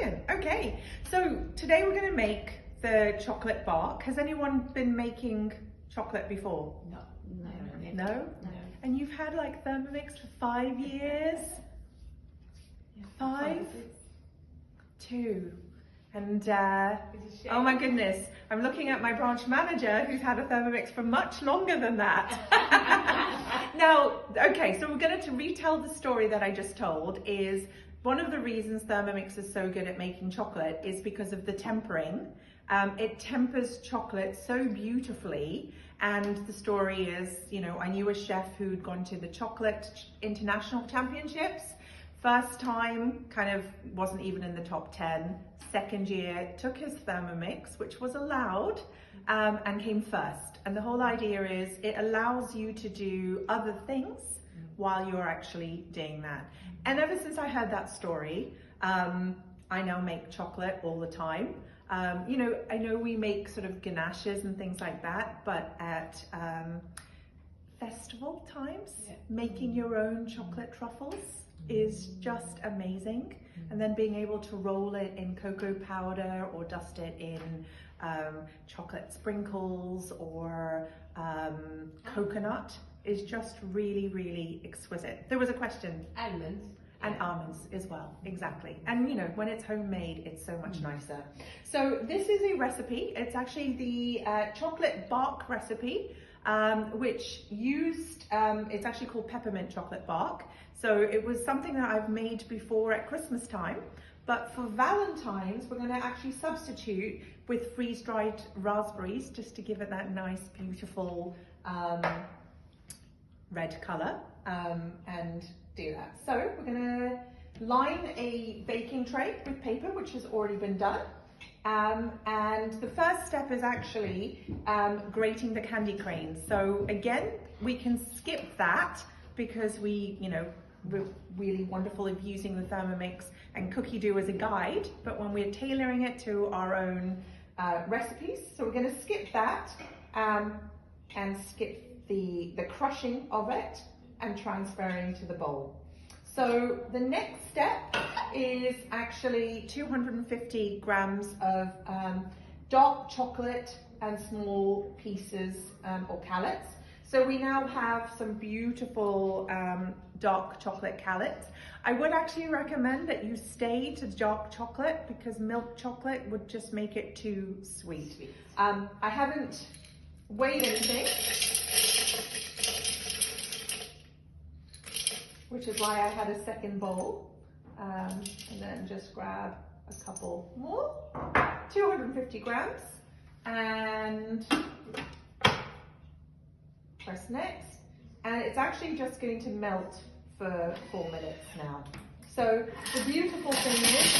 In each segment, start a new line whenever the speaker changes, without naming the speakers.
brilliant. Okay, so today we're going to make the chocolate bark. Has anyone been making chocolate before?
No.
No? And you've had like Thermomix for 5 years?
Yeah.
5? 2. And oh my goodness, I'm looking at my branch manager who's had a Thermomix for much longer than that. Now, okay, so we're going to retell the story that I just told. Is one of the reasons Thermomix is so good at making chocolate is because of the tempering. It tempers chocolate so beautifully, and the story is, you know, I knew a chef who'd gone to the chocolate international championships. First time, kind of wasn't even in the top 10. Second year, took his Thermomix, which was allowed, and came first. And the whole idea is it allows you to do other things while you're actually doing that. And ever since I heard that story, I now make chocolate all the time. You know, I know we make sort of ganaches and things like that, but at festival times, making your own chocolate truffles is just amazing. And then being able to roll it in cocoa powder or dust it in chocolate sprinkles or coconut is just really, really exquisite. There was a question.
Almonds.
And almonds as well, exactly. And you know, when it's homemade, it's so much nicer. So this is a recipe. It's actually the chocolate bark recipe, which used, it's actually called peppermint chocolate bark. So it was something that I've made before at Christmas time, but for Valentine's, we're gonna actually substitute with freeze-dried raspberries just to give it that nice, beautiful red color, and do that. So we're gonna line a baking tray with paper, which has already been done. And the first step is actually grating the candy grains. So again, we can skip that because we're really wonderful of using the Thermomix and cookie dough as a guide, but when we're tailoring it to our own recipes, so we're gonna skip that and skip the crushing of it and transferring to the bowl. So the next step is actually 250 grams of dark chocolate and small pieces or callets. So we now have some beautiful dark chocolate callets. I would actually recommend that you stay to dark chocolate because milk chocolate would just make it too sweet. I haven't weighed anything, which is why I had a second bowl, and then just grab a couple more, 250 grams, and press next, and it's actually just going to melt for 4 minutes now. So the beautiful thing is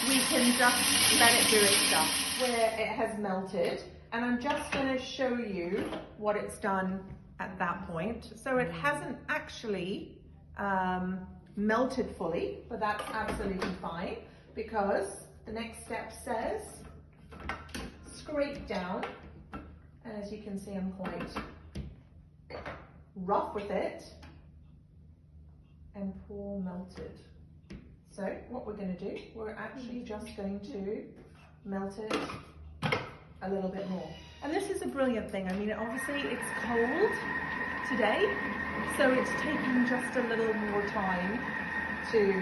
we can just let it do its stuff where it has melted, and I'm just going to show you what it's done at that point. So it hasn't actually melted fully, but that's absolutely fine because the next step says scrape down, and as you can see I'm quite rough with it, and pour melted. So what we're going to do, we're actually just going to melt it a little bit more. And this is a brilliant thing. I mean, obviously it's cold today, so it's taking just a little more time to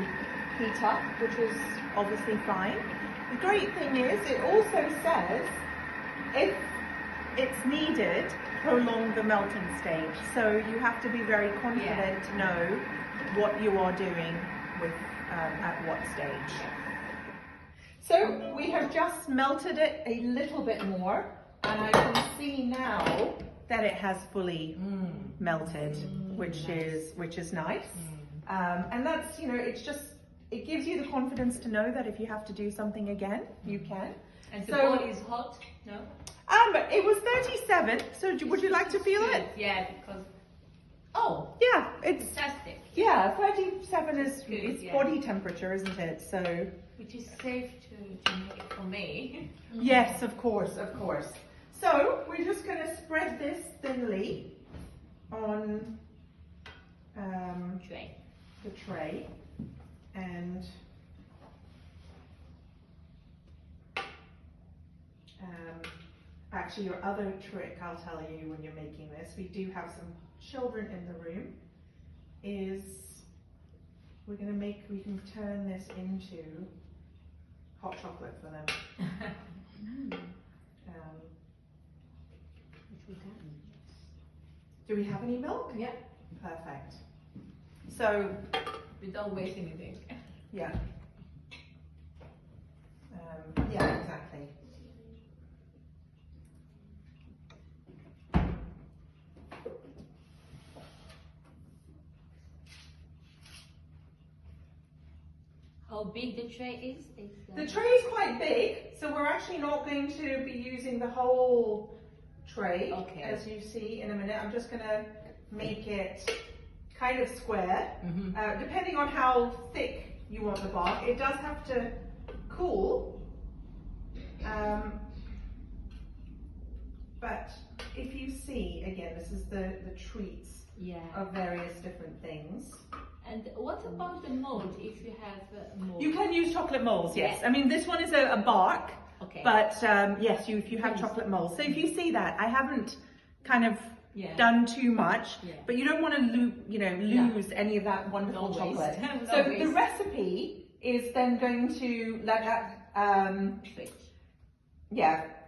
heat up, which is obviously fine. The great thing is it also says if it's needed, prolong the melting stage. So you have to be very confident to know what you are doing with at what stage. So we have just melted it a little bit more, and I can see now that it has fully melted, which is nice. And that's, you know, it gives you the confidence to know that if you have to do something again, you can.
And the bowl is hot, no?
It was 37, so would you like to feel it?
Yeah, because...
Oh! Yeah, it's...
Fantastic.
Yeah, 37 is
good,
it's
yeah.
body temperature, isn't it? So...
Which is safe to make for me.
Yes, of course, of course. So, we're just going to spread this thinly on
Tray.
the tray and actually, your other trick I'll tell you when you're making this, we do have some children in the room, is we can turn this into hot chocolate for them.
Which we can.
Do we have any milk?
Yeah.
Perfect. So,
We don't waste anything.
yeah. Yeah, exactly.
How big the tray is?
The tray is quite big, so we're actually not going to be using the whole tray,
Okay.
as you see in a minute. I'm just going to make it kind of square, depending on how thick you want the bark. It does have to cool, but if you see, again, this is the treats of various different things.
And what about the mold, if you have mold?
You can use chocolate molds, yes. I mean, this one is a bark,
Okay.
but yes, if you have chocolate molds. So if you see that, I haven't kind of done too much, but you don't want to lose any of that wonderful
No
chocolate.
waste.
So
No
the
waste.
recipe is then going to let that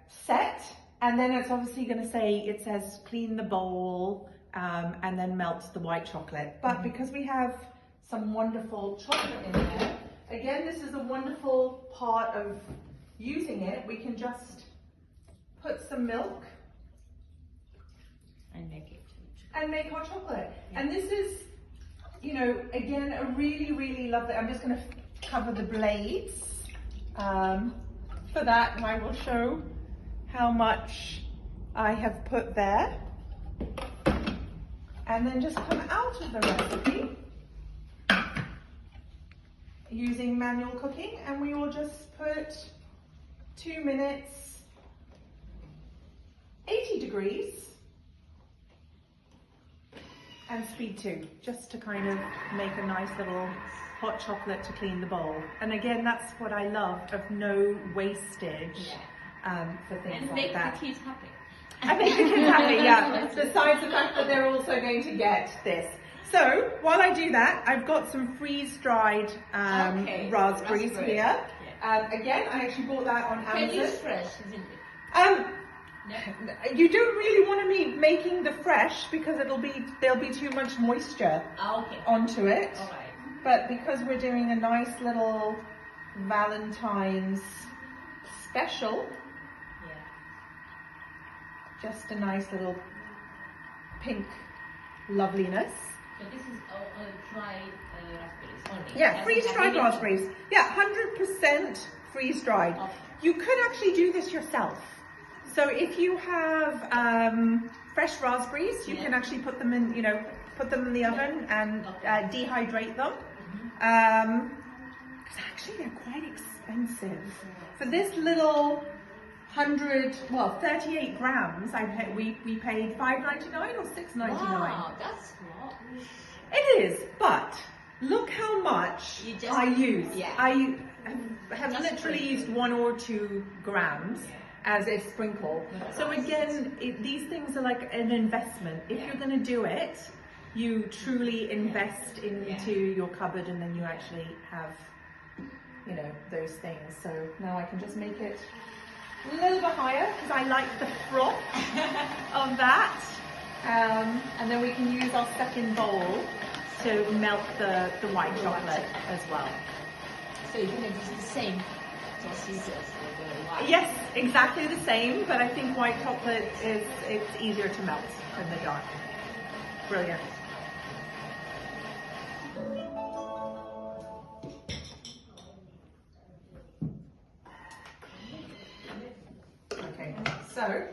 set, and then it's obviously going to say, it says clean the bowl, and then melt the white chocolate. But because we have some wonderful chocolate in there, again, this is a wonderful part of using it. We can just put some milk
And make it.
and make hot chocolate. And this is, again, a really, really lovely. I'm just going to cover the blades for that, and I will show how much I have put there. And then just come out of the recipe using manual cooking, and we will just put 2 minutes, 80 degrees, and speed 2, just to kind of make a nice little hot chocolate to clean the bowl. And again, that's what I love, of no wastage for things
And
like
make
that.
the kids happy.
I think the kids happy, yeah. Besides the fact that they're also going to get this. So while I do that, I've got some freeze-dried raspberries here. Again, I actually bought that on Amazon.
Can use fresh, isn't it?
You don't really want to be making the fresh, because there'll be too much moisture onto it.
All right.
But because we're doing a nice little Valentine's special, just a nice little pink loveliness.
So this is dried raspberries only?
Yeah,
Doesn't
freeze-dried
have any-
raspberries. Yeah, 100% freeze-dried.
Okay.
You could actually do this yourself. So if you have fresh raspberries, you can actually put them in, put them in the oven and dehydrate them. Because actually they're quite expensive. For this little 38 grams, we paid $5.99 or $6.99.
Wow, that's a lot.
It is, but look how much I use. I have
Just
literally
sprinkle.
used 1 or 2 grams as a sprinkle. So again, these things are like an investment. If you're going to do it, you truly invest into your cupboard, and then you actually have, those things. So now I can just make it a little bit higher, because I like the froth of that. And then we can use our second bowl to melt the white chocolate as well.
So you're going to use the same procedure as the white?
Yes, exactly the same, but I think white chocolate it's easier to melt than the dark. Brilliant. Okay, so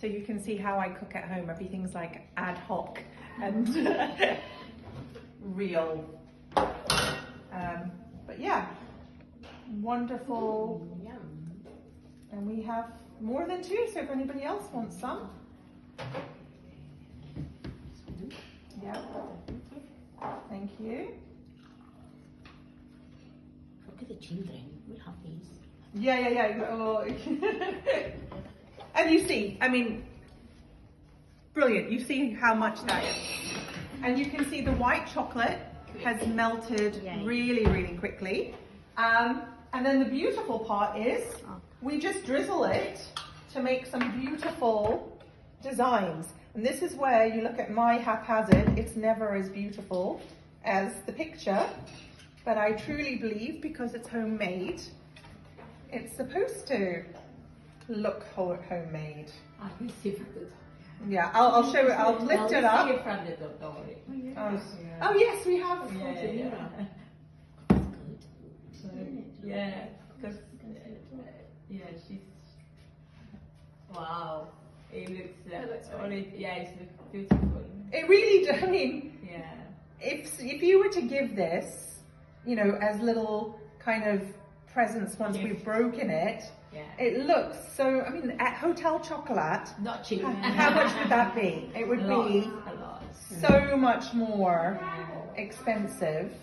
you can see how I cook at home. Everything's like ad hoc and real. But yeah, wonderful.
Yum.
And we have more than 2, so if anybody else wants some. Yeah. Thank you.
Look at the children. We have these.
Yeah. Oh. And you see, I mean, brilliant. You see how much that is. And you can see the white chocolate has melted really, really quickly. And then the beautiful part is we just drizzle it to make some beautiful designs. And this is where you look at my haphazard, it's never as beautiful as the picture, but I truly believe because it's homemade, it's supposed to look homemade.
I can see from the top.
Yeah, I'll show it, I'll lift it up.
See it from the top, don't worry.
Oh yes, we have.
Yeah, because she's wow. It looks it's beautiful.
It really does. I mean,
Yeah.
if you were to give this, you know, as little kind of presents once we've broken it, it looks so. I mean, at Hotel Chocolate,
Not cheap.
how much would that be? It would be
a lot.
so much more expensive.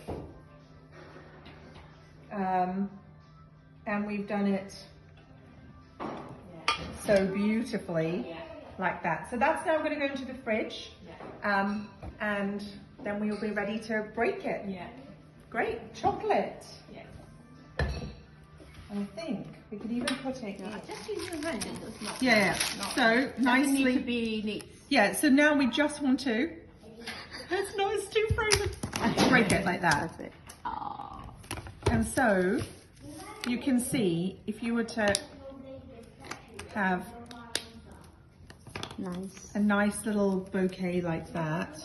And we've done it so beautifully like that. So that's now going to go into the fridge, and then we will be ready to break it.
Yeah.
Great chocolate.
Yeah.
I think we could even put it.
Just use your hand. It does not.
Yeah. So nicely.
Need to be neat.
Yeah. So now we just want to. It's not. It's too frozen. Break it like that.
That's it. Oh.
And so you can see if you were to have a nice little bouquet like that.